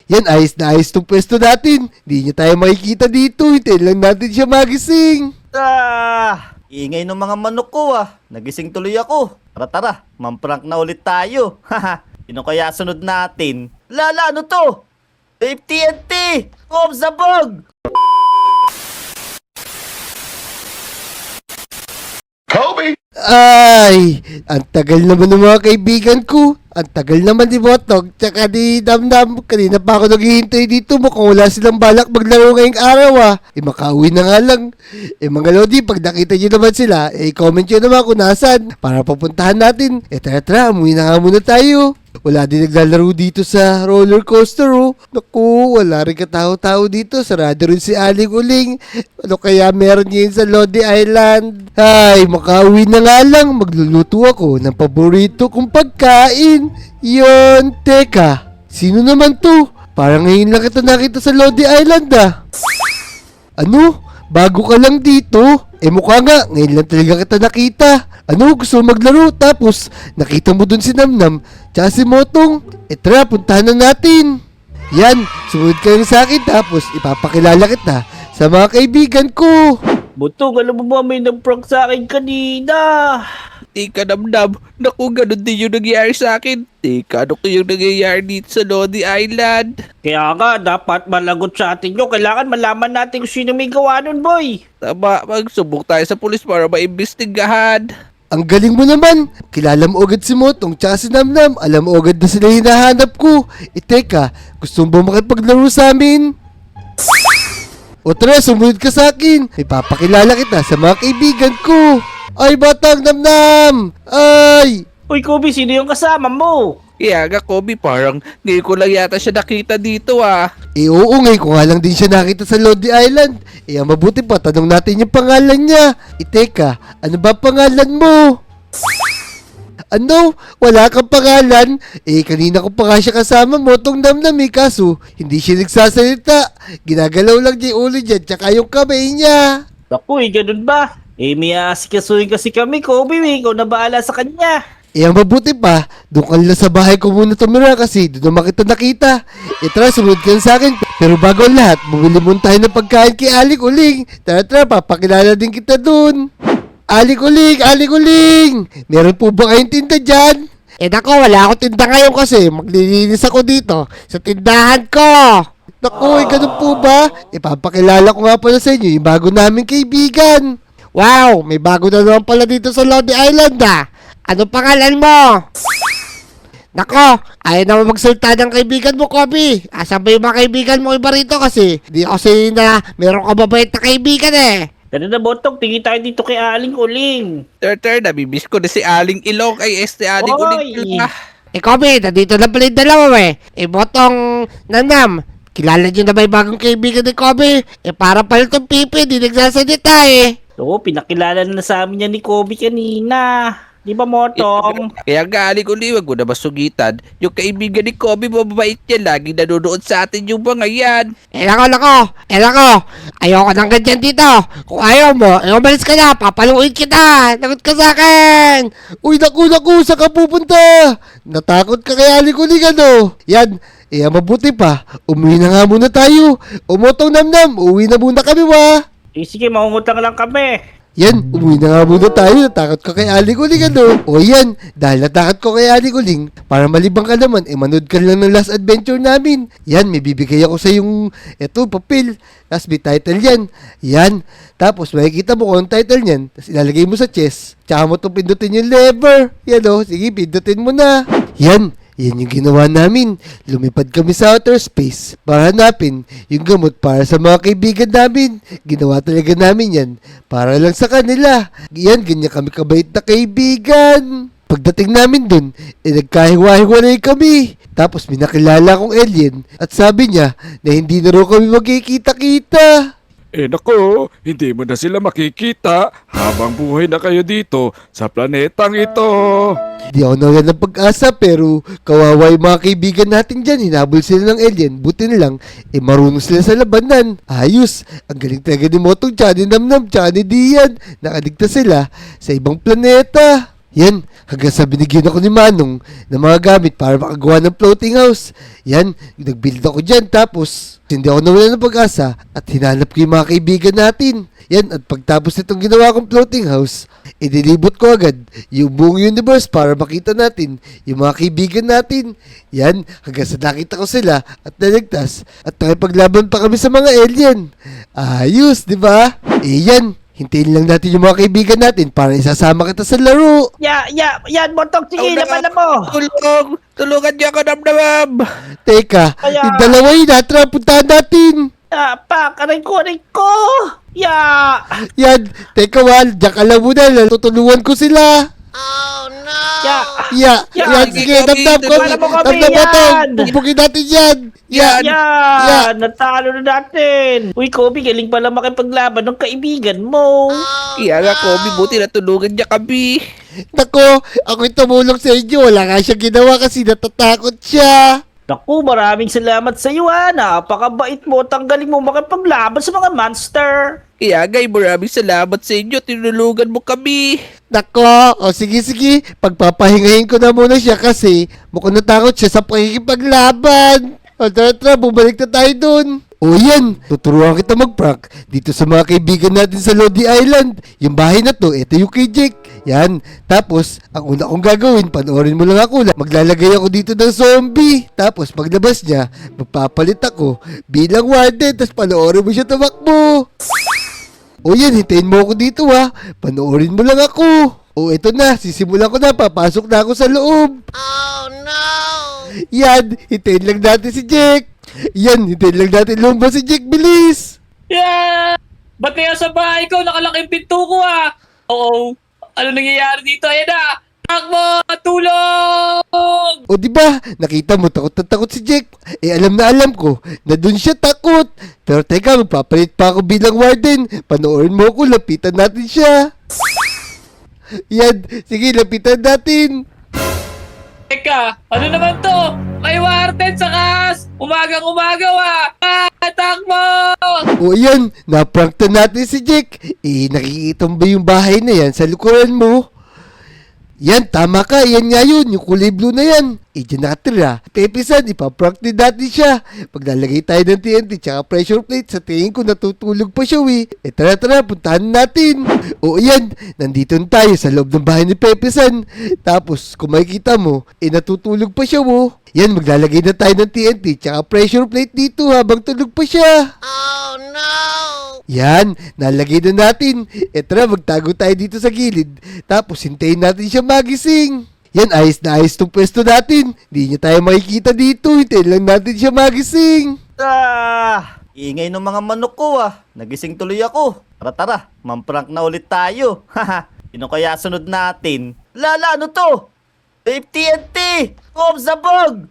Yan, ayos na ayos tong pwesto natin. Hindi niya tayo makikita dito. Hintayin lang natin siya magising. Ingay ng mga manok ko Nagising tuloy ako. Tara, mamprank na ulit tayo. Haha, sino kaya sunod natin? Lala, ano to? Dave TNT! Sabog! Ay, ang tagal naman ng mga kaibigan ko. Ang tagal naman ni Botog, tsaka ni Damdam. Kanina pa ako naghihintay dito. Mukhang wala silang balak maglaro ngayong araw makauwi na nga lang. Mga Lodi, pag nakita nyo naman sila, comment nyo naman kung nasan para papuntahan natin. Tara, umuwi na nga muna tayo. Wala din naglalaro dito sa roller coaster Naku, wala rin katao-tao dito. Sarado rin si Aling Uling. Ano kaya meron ngayon sa Lodi Island? Ay, makauwi na nga lang. Magluluto ako ng paborito kong pagkain. Yon, teka. Sino naman to? Parang ngayon lang kita nakita sa Lodi Island Ano? Bago ka lang dito? Mukha nga, ngayon lang talaga kita nakita. Ano, gusto mo maglaro? Tapos, nakita mo dun si Namnam, tsaka si Motong. Tara, puntahan na natin. Yan, sumunod ka lang sa akin, tapos ipapakilala kita sa mga kaibigan ko. Butong, alam mo ba may nag-prank sa akin kanina? Tika Namnam, naku ganun din yung nangyayari sa akin. Tika, ano yung nangyayari dito sa Lodi Island? Kaya nga, dapat malagot sa atin yun. Kailangan malaman natin kung sino may gawa nun, boy. Tama, magsubok tayo sa pulis para maimbestigahan. Ang galing mo naman. Kilala mo agad si Motong tsaka si Namnam. Alam mo agad na sila hinahanap ko. Teka, gusto mo ba makipaglaro sa amin? O tara, sumunod ka sa akin. Ipapakilala kita sa mga kaibigan ko. Ay, batang Namnam! Ay! Uy, Kobe, sino yung kasama mo? Kaya nga Kobe, parang ngayon ko lang yata siya nakita dito Oo, ngayon ko nga lang din siya nakita sa Lodi Island. Ang mabuti pa, tanong natin yung pangalan niya. Teka, ano ba pangalan mo? Ano? Wala kang pangalan? Kanina ko pa nga siya kasama mo, tong Namnam kaso hindi siya nagsasalita. Ginagalaw lang niya yung ulo niya, tsaka yung kamay niya. Naku, ganun ba? May asikasuhin kasi kami, Kobe, ikaw na bahala sa kanya. Ang mabuti pa, doon ka nila sa bahay ko muna tumira kasi doon naman kita nakita. Tara, sumunod ka sa akin. Pero bago ang lahat, bumili muna tayo ng pagkain kay Aling Uling. Tara, papakilala din kita doon. Aling Uling! Meron po ba kayong tinda dyan? Nako, wala akong tinda ngayon kasi maglilinis ako dito sa tindahan ko. Naku, ganun po ba? Ipapakilala ko nga pala sa inyo yung bago naming kaibigan. Wow, may bago na naman pala dito sa Lodi Island Ano pangalan mo? Nako, ayaw naman magsalita ng kaibigan mo, Kobe. Asan ba yung mga kaibigan mo iba rito kasi? Di ako sa'yo na meron ka mabait na kaibigan Ganun na, Botong, tingin tayo dito kay Aling Uling. Ter, nabibis ko na si Aling Ilong ay Aling Uling. Kobe, nandito na pala yung dalawa Botong Namnam, kilala nyo na ba yung bagong kaibigan ni Kobe? Para pala itong pipi, di nagsasalita Oo, pinakilala na sa amin yan ni Kobe kanina. Di ba, Motong? Kaya nga Aling Uling, wag mo na masugitan. Yung kaibigan ni Kobe, mababait yan. Laging nanonood sa atin yung mga yan. Nako. Ayoko nang ganyan dito. Kung ayaw mo, umalis ka na. Papaluin kita. Takot ka sa akin. Uy, naku. Saan ka pupunta? Natakot ka kay Aling Uling, Yan. Mabuti pa. Umuwi na nga muna tayo. Umotong Namnam. Uwi na muna kami, Sige, mangungutang lang kami. Yan, umuwi na nga muna tayo. Natakot ka kay Aling Uling, O yan, dahil natakot ko kay Aling Uling, para malibang ka naman, manood ka lang ng last adventure namin. Yan, may bibigay ako sa yung, papel. Tapos may title yan. Yan. Tapos makikita mo kung ang title yan. Tapos ilalagay mo sa chest. Tsaka mo itong pindutin yung lever. Yan sige, pindutin mo na. Yan yung ginawa namin. Lumipad kami sa outer space para hanapin yung gamot para sa mga kaibigan namin. Ginawa talaga namin yan para lang sa kanila. Yan, ganyan kami kabait na kaibigan. Pagdating namin dun, nagkahiwa-hiwalay kami. Tapos may nakilala kong alien at sabi niya na hindi na raw kami magkikita-kita. Nako, hindi mo na sila makikita habang buhay na kayo dito sa planetang ito. Di ako nawalan ng pag-asa pero kawawa yung mga kaibigan natin dyan. Hinabol sila ng alien. Buti na lang, marunong sila sa labanan. Ayos, ang galing talaga ni Motong, tsaka ni Namnam, tsaka ni Dian. Nakaligtas sila sa ibang planeta. Yan, hanggang sa binigyan ako ni Manong ng mga gamit para makagawa ng floating house. Yan, nag-build ako dyan tapos hindi ako nawala ng pag-asa at hinanap ko yung mga kaibigan natin. Yan, at pagtapos nitong ginawa kong floating house, idilibot ko agad yung buong universe para makita natin yung mga kaibigan natin. Yan, hanggang sa nakita ko sila at naligtas at nakipaglaban pa kami sa mga alien. Ayos, di ba? Yan, hintayin lang natin yung mga kaibigan natin para isasama kita sa laro. Yan, Botok, sige, laban na mo. Tulungan niyo ako, Damdam. Teka, Kaya- yung dalawa yun, tara, puntahan natin. Pak, aray ko. Yan, teka Wal, diyan ka lang muna, tutulungan ko sila. Ya. Yan, sige, sige, Kobe, damdam ko, tulungan mo kami, damdam mo to, yan. pupugin natin yan. Yan, Yan, natalo na natin. Uy, Kobe, galing pala makipaglaban ng kaibigan mo. Kaya nga, Kobe, buti na tulungan niya kami. nako, ako'y tumulong sa inyo, wala nga siya ginawa kasi natatakot siya. Naku, maraming salamat sa iyo, ha. Napakabait mo at ang galing mo makipaglaban sa mga monster. Kaya nga, maraming salamat sa inyo. Tinulungan mo kami. Nako, o sige, pagpapahingahin ko na muna siya kasi mukhang natakot siya sa pakikipaglaban. O tara, bumalik na tayo dun. O yan, tuturuan kita mag-prank dito sa mga kaibigan natin sa Lodi Island. Yung bahay na to, ito yung kay Jake. Yan, tapos, ang una kong gagawin, panoorin mo lang ako. Maglalagay ako dito ng zombie. Tapos, paglabas niya, magpapalit ako bilang warden. Tapos, panoorin mo siya tumakbo. O yan, hintayin mo ako dito ha. Panoorin mo lang ako. O eto na, sisimulan ko na, papasok na ako sa loob. Oh no! Yan, hintayin lang natin si Jake. Yan, hintayin lang natin lumabas si Jake, bilis. Yeah! Ba't kaya sa bahay ko nakalaking pinto ko ah? Oo. Ano nangyayari dito? Ayan na! Takbo! Tulong! O di ba, nakita mo takot na takot si Jake. Alam na alam ko na dun siya takot. Pero teka, magpapalit pa ako bilang warden. Panoorin mo ako, lapitan natin siya. Yan, sige, lapitan natin. Teka, ano naman to? May warden sa kas! Umagang-umaga takbo! O yan, naprank na natin si Jake. Nakikita mo ba yung bahay na yan sa likuran mo? Yan, tama ka. Yan nga yun. Yung kulay blue na yan. Diyan nakatira. Pepisan, ipaprank din natin siya. Paglalagay tayo ng TNT tsaka pressure plate, sa tingin ko natutulog pa siya, tara, puntahan natin. O yan, nandito na tayo sa loob ng bahay ni Pepisan. Tapos, kung makikita mo, natutulog pa siya, Yan, maglalagay na tayo ng TNT tsaka pressure plate dito habang tulog pa siya. Yan, nalagay na natin. Tara, magtago tayo dito sa gilid. Tapos, hintayin natin siya magising. Yan, ayos na ayos tong pwesto natin. Hindi niya tayo makikita dito. Hintayin lang natin siya magising. Ingay ng mga manok ko Nagising tuloy ako. Tara, mamprank na ulit tayo. Sino kaya sunod natin? Lala, ano to? TNT! Sabog!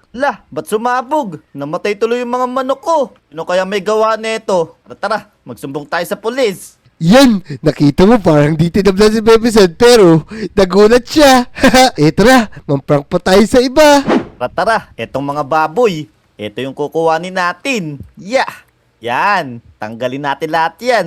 Ba't sumabog? Namatay tuloy yung mga manok ko. Sino kaya may gawa nito? Tara, magsumbong tayo sa pulis. Yan, nakita mo parang di tinabla si Pepisan pero nagulat siya. Tara, mamprank pa tayo sa iba. Tara, etong mga baboy. Ito yung kukuhanin natin. Yan, tanggalin natin lahat yan.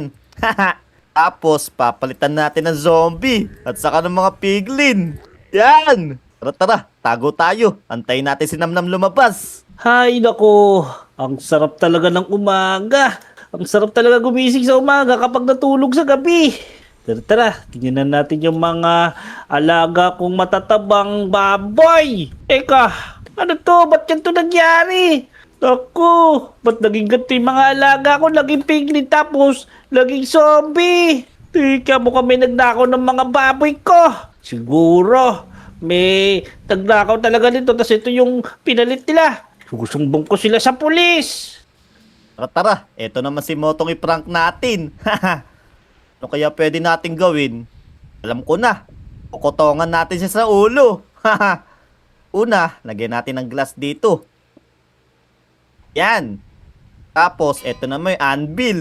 Tapos, papalitan natin ng zombie at saka ng mga piglin. Yan! Tara, tago tayo. Antayin natin si Namnam lumabas. Hay nako, ang sarap talaga ng umaga. Ang sarap talaga gumising sa umaga kapag natulog sa gabi. Tara, tingnan natin yung mga alaga kong matatabang baboy. Eka, ano to? Ba't yan to nangyari? Naku, ba't naging ganito yung mga alaga ko? Naging piglin tapos naging zombie. Tika mo kami nagnakaw ng mga baboy ko. Siguro, may nagnakaw talaga nito. Tapos ito yung pinalit nila. Susumbong ko sila sa pulis. Tara, eto naman si Motong i-prank natin. Ano kaya pwede natin gawin? Alam ko na. Kukotongan natin siya sa ulo. Una, lagyan natin ng glass dito. Yan. Tapos, eto naman yung anvil.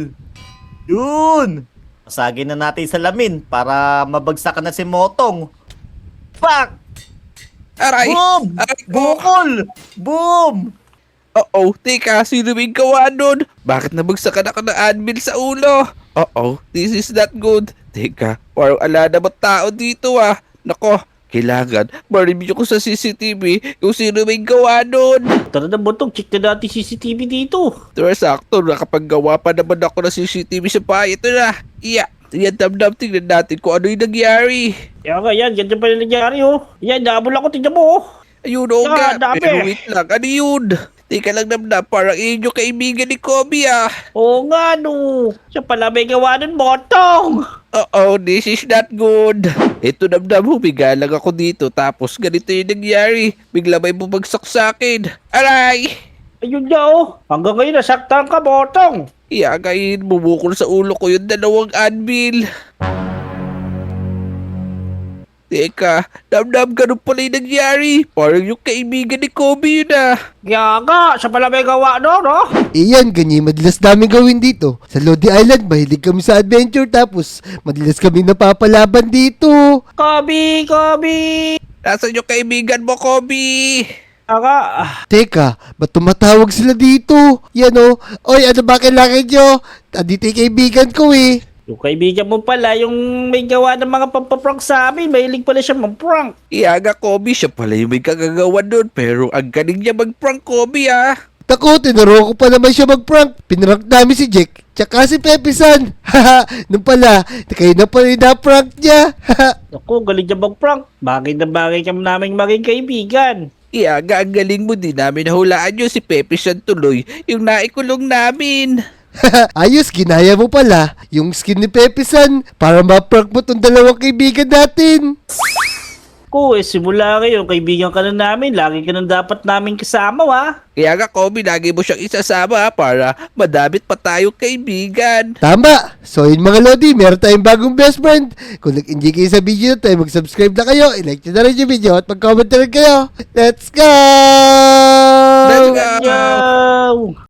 Yun. Pasagin na natin sa lamin para mabagsakan na si Motong. Pak! Aray! Boom! Aray ko! Bukol! Boom! Teka, sino may gawa nun? Bakit nabagsakan ako ng anvil sa ulo? This is not good. Teka, parang ala na ba tao dito Nako, Kailangan ma-review ko sa CCTV kung sino may gawa nun. Tara na Botong, check na natin CCTV dito. Pero sakto, nakapaggawa pa naman ako ng CCTV sa bahay. Ito na. Iya. Yan, Damdam, tingnan natin kung ano yung nangyari. Kaya nga yan, ganyan pa rin nangyari oh. Yan, naabol ako, tingnan mo oh. Ayun, oo Ah, nga. dami. Pero wait lang, ano yun? Teka lang, Damdam, parang inyong kaibigan ni Kobe ah. Oo nga no. Siya pala may gawa ng Botong. Oh, this is not good. Ito, Damdam, humiga lang ako dito. Tapos ganito yung nangyari. Bigla may bumagsak sa akin. Aray! Ayun na oh. Hanggang ngayon nasaktan ka, Botong. Iyagayin, bumukol sa ulo ko yung dalawang anvil. Teka, Damdam, ganun pala yung nangyari. Parang yung kaibigan ni Kobe yun ah. Kaya nga, siya pala may gawa no, no? Iyan, ganyan madalas namin gawin dito. Sa Lodi Island, mahilig kami sa adventure tapos madalas kami napapalaban dito. Kobe, Kobe. Nasaan yung kaibigan mo, Kobe? Aga, Teka, ba't tumatawag sila dito? Yan o. Oy, ano ba kailangan nyo? Andito yung kaibigan ko eh. yung kaibigan mo pala, yung may gawa ng mga pampaprank sa amin, mahilig pala siya mag-prank. Iyaga, Kobe, siya pala yung may kagagawa doon. Pero ang galing niya mag-prank, Kobe ah. Tako, tinuro ko pa naman siya mag-prank. Pinrank namin si Jack, tsaka si Pepe-san. Haha, nung pala, kayo na pala yung na-prank niya. Haha. Ako, galing niya mag-prank. Bagay na bagay ka namin maging kaibigan. Iyaga, ang galing mo, din namin nahulaan yun si Pepe siya tuloy. Yung naikulong namin. Ayos, ginaya mo pala yung skin ni Pepe-san para ma-prank mo tong dalawang kaibigan natin. Ko, simula ngayon, kaibigan ka na namin. Lagi ka na dapat namin kasama, ha? Kaya nga, Kobe, lagi mo siyang isasama para madamit pa tayo kaibigan. Tama! So yun mga Lodi, meron tayong bagong best friend. Kung nag-enjoy kayo sa video na tayo, mag-subscribe na kayo, i-like nyo na rin yung video at mag-comment na rin kayo. Let's go! Let's go! Yo!